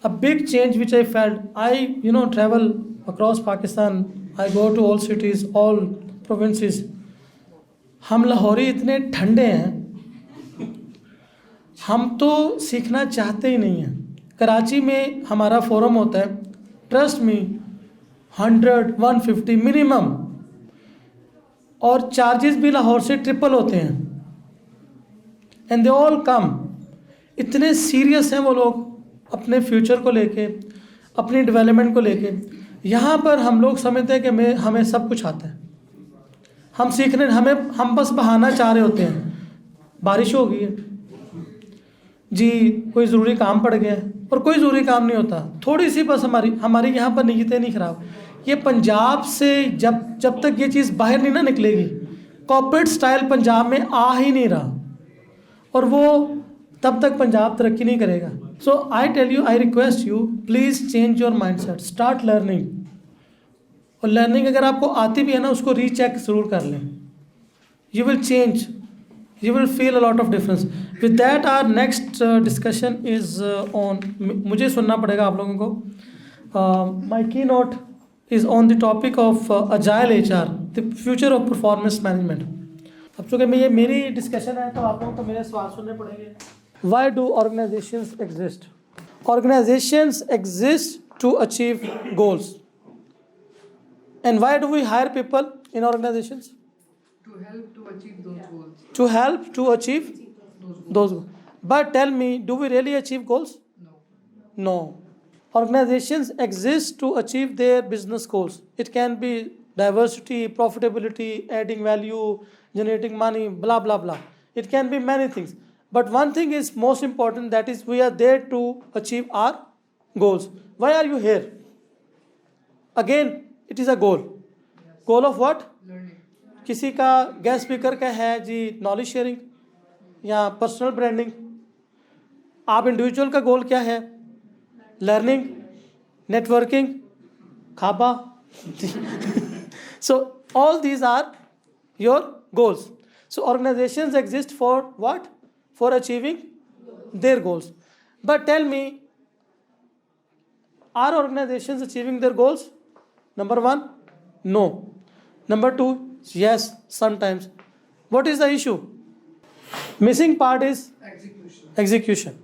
A big change which I felt, I travel across Pakistan, I go to all cities, all provinces. हम लाहौरी इतने ठंडे हैं, हम तो सीखना चाहते ही नहीं हैं। कराची में हमारा फोरम होता है, ट्रस्ट मी, 100-150 मिनिमम, और चार्जेस भी लाहौर से ट्रिपल होते हैं। एंड दे ऑल कम, इतने सीरियस हैं वो लोग अपने फ्यूचर को लेके, अपनी डेवलपमेंट को लेके। यहाँ पर हम लोग समझते हैं कि हमें सब कुछ आता है, हम सीखने, हम बस बहाना चाह रहे होते हैं। बारिश हो गई है जी, कोई ज़रूरी काम पड़ गया है, और कोई ज़रूरी काम नहीं होता। थोड़ी सी बस हमारी यहाँ पर नीयतें नहीं ख़राब। ये पंजाब से जब तक ये चीज़ बाहर नहीं ना निकलेगी, कॉर्पोरेट स्टाइल पंजाब में आ ही नहीं रहा, और वो तब तक पंजाब तरक्की नहीं करेगा। So I tell you, I request you, please change your mindset, start learning. और लर्निंग अगर आपको आती भी है ना, उसको रीचेक ज़रूर कर लें। You will change, you will feel a lot of difference. With that, our next discussion is on, मुझे सुनना पड़ेगा आप लोगों को। My keynote is on the topic of agile HR, the future of performance management. अब चूँकि ये मेरी डिस्कशन है, तो आप लोगों को मेरे सवाल सुनने पड़ेंगे। Why do organizations exist? Organizations exist to achieve goals. And why do we hire people in organizations? To help to achieve those goals. To help to achieve those goals. But tell me, do we really achieve goals? No. No. Organizations exist to achieve their business goals. It can be diversity, profitability, adding value, generating money, blah, blah, blah. It can be many things. But one thing is most important, that is we are there to achieve our goals. Why are you here? Again, it is a goal. Goal of what? Learning. किसी का guest speaker का है जी knowledge sharing या personal branding. आप individual का goal क्या है? लर्निंग, नेटवर्किंग, खाबा। So all these are your goals. So organisations exist for what? For achieving their goals. But tell me, are organisations achieving their goals? Number 1, no. Number 2, yes, sometimes. What is the issue? Missing part is execution.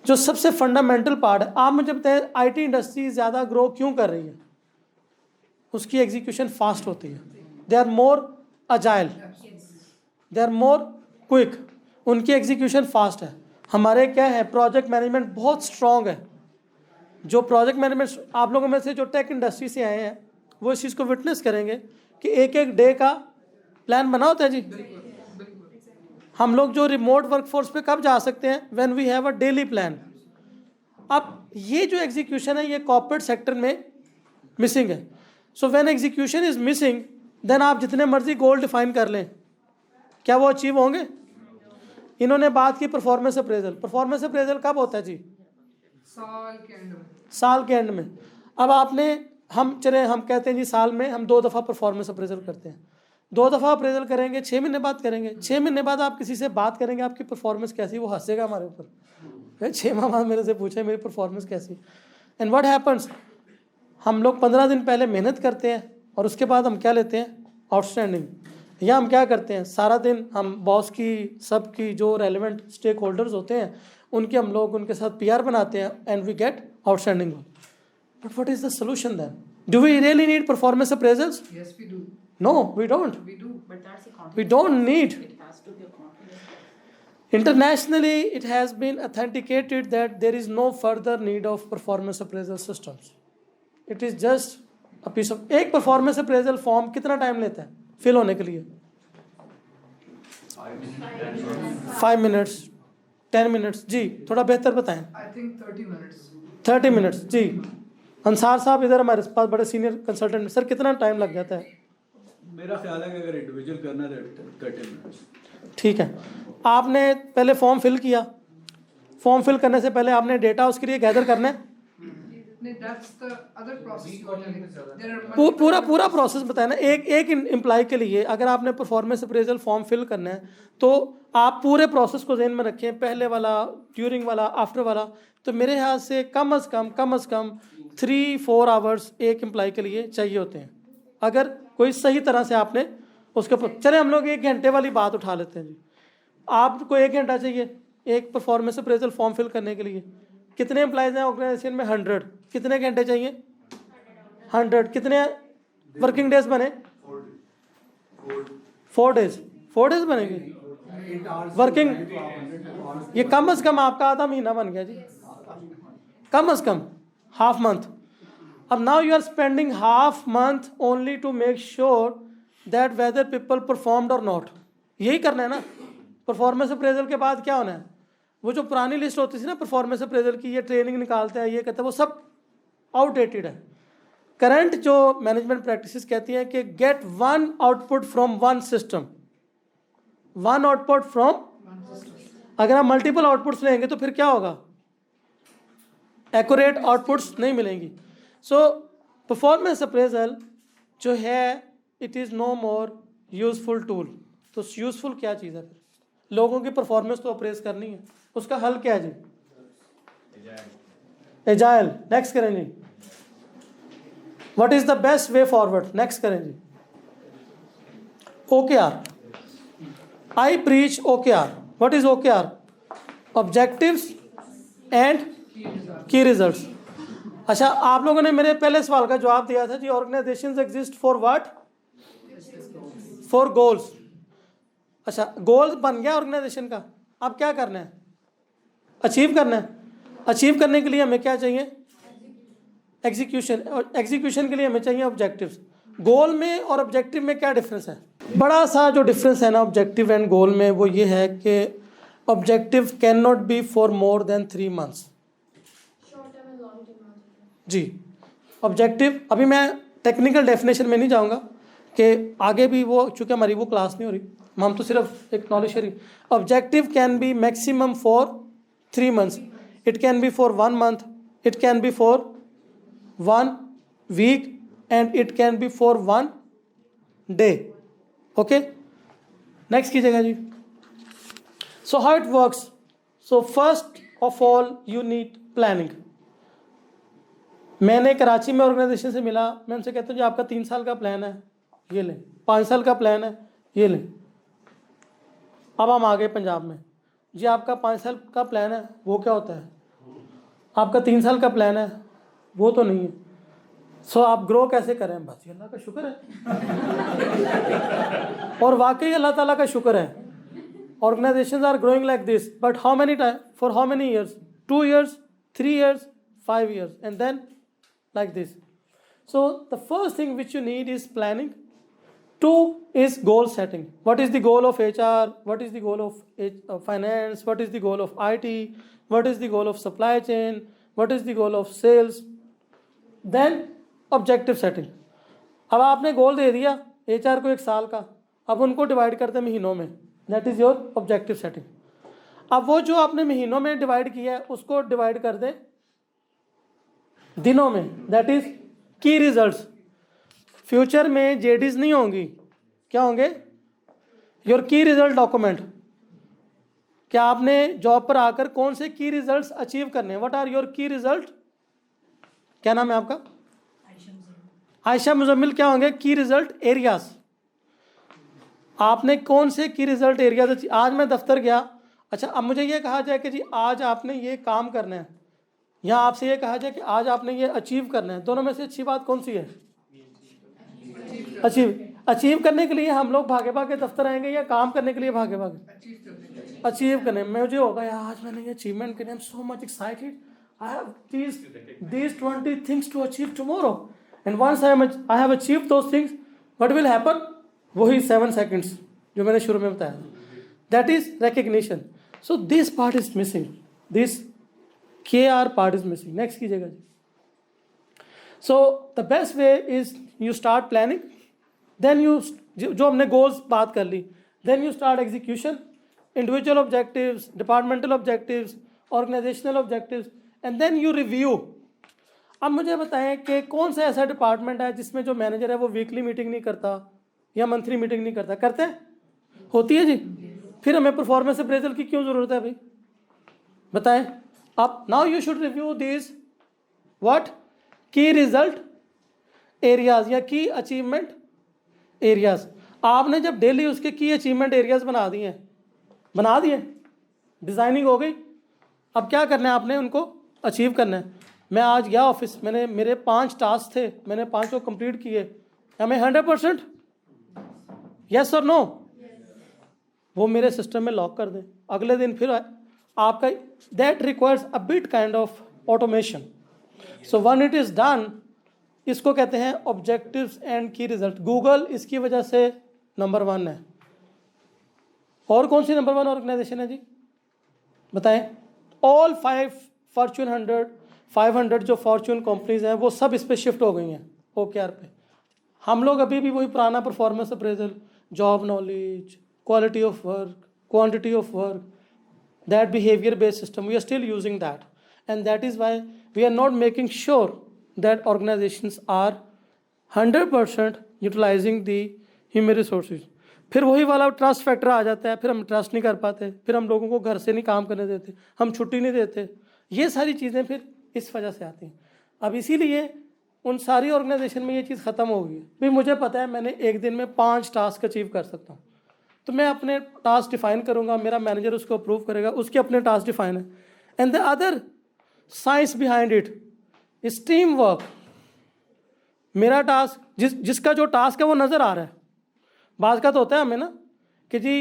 जो सबसे fundamental part है। आप मुझे बताएं, IT industry ज़्यादा grow क्यों कर रही है? उसकी एग्जीक्यूशन फास्ट होती है। They are more agile, they are more quick, उनकी एग्जीक्यूशन फास्ट है। हमारे क्या है, प्रोजेक्ट मैनेजमेंट बहुत स्ट्रॉन्ग है। जो प्रोजेक्ट मैनेजमेंट, आप लोगों में से जो टेक इंडस्ट्री से आए हैं वो इस चीज़ को विटनेस करेंगे कि एक एक डे का प्लान बना होता है जी। हम लोग जो रिमोट वर्कफोर्स पे कब जा सकते हैं? When we have a daily plan. अब ये जो एग्जीक्यूशन है, ये कॉर्पोरेट सेक्टर में मिसिंग है। So when execution is missing, then आप जितने मर्जी गोल डिफाइन कर लें, क्या वो अचीव होंगे? इन्होंने बात की परफॉर्मेंस अप्रेजल। परफॉर्मेंस अप्रेजल कब होता है जी? साल के एंड में। साल के एंड में। अब आपने, हम कहते हैं जी साल में हम 2 दफ़ा परफॉर्मेंस अप्रेजल करते हैं। 2 दफ़ा अप्रेजल करेंगे, 6 महीने बाद करेंगे। 6 महीने बाद आप किसी से बात करेंगे आपकी परफॉर्मेंस कैसी, वो हंसेगा हमारे ऊपर। 6 माह बाद मेरे से पूछे मेरी परफॉर्मेंस कैसी। एंड व्हाट हैपन्स, हम लोग 15 दिन पहले मेहनत करते हैं और उसके बाद हम क्या लेते हैं? आउटस्टैंडिंग। या हम क्या करते हैं, सारा दिन हम बॉस की, सबकी जो रेलिवेंट स्टेक होल्डर्स होते हैं उनके, हम लोग उनके साथ PR बनाते हैं and we get outstanding. But what is the solution then? Do we really need performance appraisals? Yes, we do. No, we don't. We do, but that's a confidence. We don't need. It has to be a confidence. Internationally, it has been authenticated that there is no further need of performance appraisal systems. It is just a piece of, एक performance appraisal form कितना time लेता है fill होने के लिए? 5 minutes, 10 minutes। जी थोड़ा बेहतर बताएं। I think 30 minutes. 30 minutes जी। अंसार साहब इधर हमारे पास बड़े सीनियर कंसल्टेंट, सर कितना टाइम लग जाता है? मेरा ख्याल है कि अगर इंडिविजुअल करना है तो 30 मिनट्स। ठीक है, आपने पहले फॉर्म फिल किया, फॉर्म फिल करने से पहले आपने डेटा उसके लिए गैदर करना है। नहीं, that's the other process you are telling. There are पूरा प्रोसेस बताया ना। एक एम्प्लॉय के लिए अगर आपने परफॉर्मेंस अप्रेजल फॉर्म फिल करना है तो आप पूरे प्रोसेस को ध्यान में रखें, पहले वाला, ड्यूरिंग वाला, आफ्टर वाला। तो मेरे ख्याल से कम अज़ कम 3-4 आवर्स एक एम्प्लॉय के लिए चाहिए होते हैं, अगर कोई सही तरह से आपने उसके ऊपर। चले हम लोग 1 घंटे वाली बात उठा लेते हैं जी। आपको 1 घंटा चाहिए एक परफॉर्मेंस अप्रेजल फॉर्म फिल करने के लिए। कितने एम्प्लॉयज़ हैं ऑर्गेनाइजेशन में? 100। कितने घंटे चाहिए? 100। कितने वर्किंग डेज बने? 4 डेज। 4 डेज बनेंगे वर्किंग। ये कम अज़ कम आपका आधा महीना बन गया जी, come as come half month. अब now you are spending half month only to make sure that whether people performed और नॉट। यही करना है ना। परफॉर्मेंस अप्रेजल के बाद क्या होना है? वो जो पुरानी लिस्ट होती थी ना परफॉर्मेंस अप्रेजल की, ये ट्रेनिंग निकालते हैं, ये कहते हैं, वो सब आउटडेटेड है। करंट जो मैनेजमेंट प्रैक्टिसेस कहती हैं कि get one output from one system, one output from. अगर आप मल्टीपल आउटपुट्स लेंगे तो फिर क्या होगा? एक्यूरेट आउटपुट्स नहीं मिलेंगी। सो परफॉर्मेंस अप्रेजल जो है it is no more useful tool. तो यूजफुल क्या चीज़ है? फिर लोगों की परफॉर्मेंस तो अप्रेज करनी है, उसका हल क्या है जी? एजाइल। नेक्स्ट करें जी। What is the best way forward? Next करें जी। OKR। I preach OKR। What is OKR? Objectives and key results. अच्छा, आप लोगों ने मेरे पहले सवाल का जवाब दिया था जी, organisations exist for what? For goals. अच्छा, गोल बन गया ऑर्गेनाइजेशन का, अब क्या करना है? अचीव करना है। अचीव करने के लिए हमें क्या चाहिए? एग्जीक्यूशन। और एग्जीक्यूशन के लिए हमें चाहिए ऑब्जेक्टिव्स। गोल में और ऑब्जेक्टिव में क्या डिफरेंस है? बड़ा सा जो डिफरेंस है ना ऑब्जेक्टिव एंड गोल में, वो ये है कि objective can not be for more than 3 months जी। ऑब्जेक्टिव, अभी मैं टेक्निकल डेफिनेशन में नहीं जाऊंगा कि आगे भी वो, चूँकि हमारी वो क्लास नहीं हो रही, हम तो सिर्फ एक knowledge sharing. Objective can be maximum for 3 months, it can be for 1 month, it can be for 1 week and it can be for 1 day. Okay, next कीजिएगा जी। So how it works? So first of all you need planning. मैंने कराची में organisation से मिला, मैं उनसे कहता हूँ जी आपका 3 साल का प्लान है, ये लें। 5 साल का प्लान है, ये लें। अब हम आ गए पंजाब में जी, आपका 5 साल का प्लान है, वो क्या होता है? आपका 3 साल का प्लान है, वो तो नहीं है। सो आप ग्रो कैसे करें? बस अल्लाह का शुक्र है। और वाकई अल्लाह ताला का शुक्र है, organisations are growing like this. But how many time, for how many years? 2 years, 3 years, 5 years, and then like this. So the first thing which you need is planning. 2 is goal setting. What is the goal of HR? What is the goal of finance? What is the goal of IT? What is the goal of supply chain? What is the goal of sales? Then objective setting. अब आपने गोल दे दिया HR को 1 साल का, अब उनको divide करते हैं महीनों में, that is your objective setting. अब वो जो आपने महीनों में डिवाइड किया है उसको डिवाइड कर दें दिनों में, दैट इज की रिजल्ट्स। फ्यूचर में जेडीज नहीं होंगी, क्या होंगे? योर की रिजल्ट डॉक्यूमेंट। क्या आपने जॉब पर आकर कौन से की रिजल्ट्स अचीव करने हैं? व्हाट आर योर की रिजल्ट? क्या नाम है आपका? आयशा मुजम्मिल। क्या होंगे की रिजल्ट एरियाज? आपने कौन से की रिजल्ट एरियाज? आज मैं दफ्तर गया, अच्छा अब मुझे ये कहा जाए कि जी आज आपने ये काम करना है, या आपसे ये कहा जाए कि आज आपने ये अचीव करना है, दोनों में से अच्छी बात कौन सी है? अचीव करने के लिए हम लोग भागे भागे दफ्तर आएंगे या काम करने के लिए भागे भागे? अचीव करने में मुझे होगा यार आज मैंने ये अचीवमेंट करी, I am so much excited, I have these 20 things to achieve tomorrow, and once I have achieved those things, what will happen? वही 7 seconds जो मैंने शुरू में बताया, that is recognition. So this part is missing, this KR part is missing. Next कीजिएगा जी. So the best way is you start planning, then you जो हमने goals बात कर ली, then you start execution, individual objectives, departmental objectives, organizational objectives, and then you review. अब मुझे बताएं कि कौन सा ऐसा डिपार्टमेंट है जिसमें जो मैनेजर है वो वीकली मीटिंग नहीं करता या मंथली मीटिंग नहीं करता? करते हैं? होती है जी। फिर हमें परफॉर्मेंस अप्रेजल की क्यों ज़रूरत है भाई? बताएं आप। Now you should review this what की रिजल्ट एरियाज या की अचीवमेंट एरियाज। आपने जब डेली उसके की अचीवमेंट एरियाज बना दिए, डिज़ाइनिंग हो गई, अब क्या करना है आपने? उनको अचीव करना है। मैं आज गया ऑफिस, मेरे 5 टास्क थे, मैंने 5 को कंप्लीट किए। हमें 100% यस और नो वो मेरे सिस्टम में लॉक कर दें। अगले दिन फिर आपका that requires a bit kind of automation. So one it is done, इसको कहते हैं ऑब्जेक्टिव्स एंड की रिजल्ट। गूगल इसकी वजह से नंबर 1 है। और कौन सी नंबर 1 ऑर्गेनाइजेशन है जी? बताएं। ऑल 500 जो फॉर्च्यून कंपनीज हैं वो सब इस पे शिफ्ट हो गई हैं, OKR पे। हम लोग अभी भी वही पुराना performance appraisal, job knowledge, quality of work, quantity of work, that behavior based system, we are still using that, and that is why we are not making sure that organizations are 100% utilizing the human resources. फिर वही वाला trust factor आ जाता है, फिर हम trust नहीं कर पाते, फिर हम लोगों को घर से नहीं काम करने देते, हम छुट्टी नहीं देते। ये सारी चीज़ें फिर इस वजह से आती हैं। अब इसीलिए उन सारी ऑर्गेनाइजेशन में ये चीज़ ख़त्म हो गई है। भाई मुझे पता है मैंने एक दिन में 5 टास्क अचीव कर सकता हूँ, तो मैं अपने टास्क डिफाइन करूंगा, मेरा मैनेजर उसको अप्रूव करेगा, उसके अपने टास्क डिफाइन है। And the other science behind it is team work. मेरा टास्क, जिसका जो टास्क है वो नज़र आ रहा है। बात का तो होता है हमें ना कि जी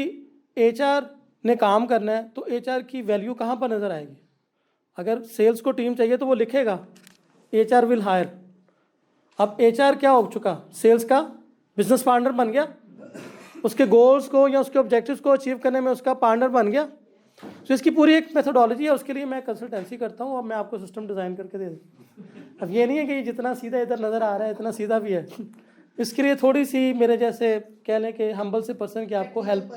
HR ने काम करना है, तो HR की वैल्यू कहाँ पर नज़र आएगी? अगर सेल्स को टीम चाहिए तो वो लिखेगा HR विल हायर। अब HR क्या हो चुका? सेल्स का बिजनेस पार्टनर बन गया, उसके गोल्स को या उसके ऑब्जेक्टिव्स को अचीव करने में उसका पार्टनर बन गया। तो इसकी पूरी एक मेथोडोलॉजी है, उसके लिए मैं कंसल्टेंसी करता हूँ और मैं आपको सिस्टम डिज़ाइन करके दे दूँ। अब ये नहीं है कि ये जितना सीधा इधर नज़र आ रहा है इतना सीधा भी है। इसके लिए थोड़ी सी मेरे जैसे कह लें कि हम्बल से पर्सन की आपको हेल्प,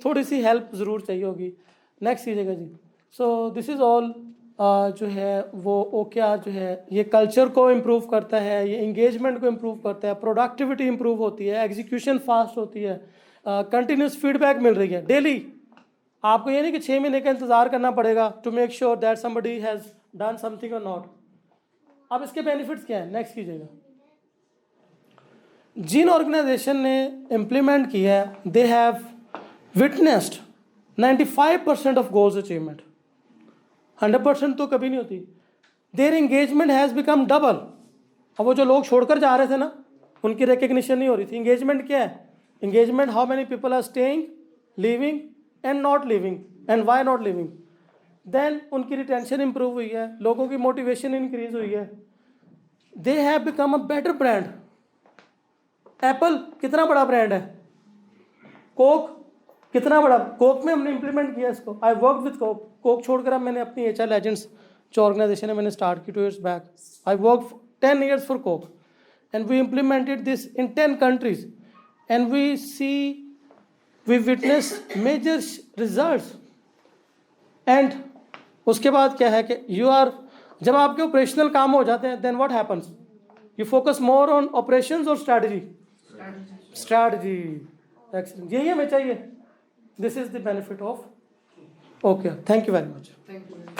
थोड़ी सी हेल्प ज़रूर चाहिए होगी। नेक्स्ट कीजिएगा जी। सो दिस इज़ ऑल जो है वो OKR जो है ये कल्चर को इम्प्रूव करता है, ये इंगेजमेंट को इम्प्रूव करता है, प्रोडक्टिविटी इम्प्रूव होती है, एग्जीक्यूशन फास्ट होती है, कंटिन्यूस फीडबैक मिल रही है डेली। आपको ये नहीं कि 6 महीने का इंतज़ार करना पड़ेगा to make sure that somebody has done something और नॉट। अब इसके बेनिफिट्स क्या है? नेक्स्ट कीजिएगा। जिन ऑर्गेनाइजेशन ने इम्प्लीमेंट किया है, they have witnessed 95% of goals achievement. 100% तो कभी नहीं होती। Their engagement has become double. अब वो जो लोग छोड़कर जा रहे थे ना, उनकी रिकग्निशन नहीं हो रही थी। एंगेजमेंट क्या है? Engagement how many people are staying, leaving and not leaving, and why not leaving. Then उनकी रिटेंशन इंप्रूव हुई है, लोगों की मोटिवेशन इंक्रीज हुई है। They have become a better brand. Apple कितना बड़ा ब्रांड है, कोक कितना बड़ा, कोक में हमने इंप्लीमेंट किया इसको। I work with Coke. Coke छोड़कर अब मैंने अपनी HR लेजेंड्स जो ऑर्गेनाइजेशन है मैंने स्टार्ट की 2 years back. I work 10 years for Coke and we implemented this in 10 countries and we witness major results. And उसके बाद क्या है कि जब आपके ऑपरेशनल काम हो जाते हैं, then what happens? You focus more on operations और स्ट्रैटेजी। एक्सीलेंट, यही हमें चाहिए। This is the benefit of OKR। Thank you very much. Thank you.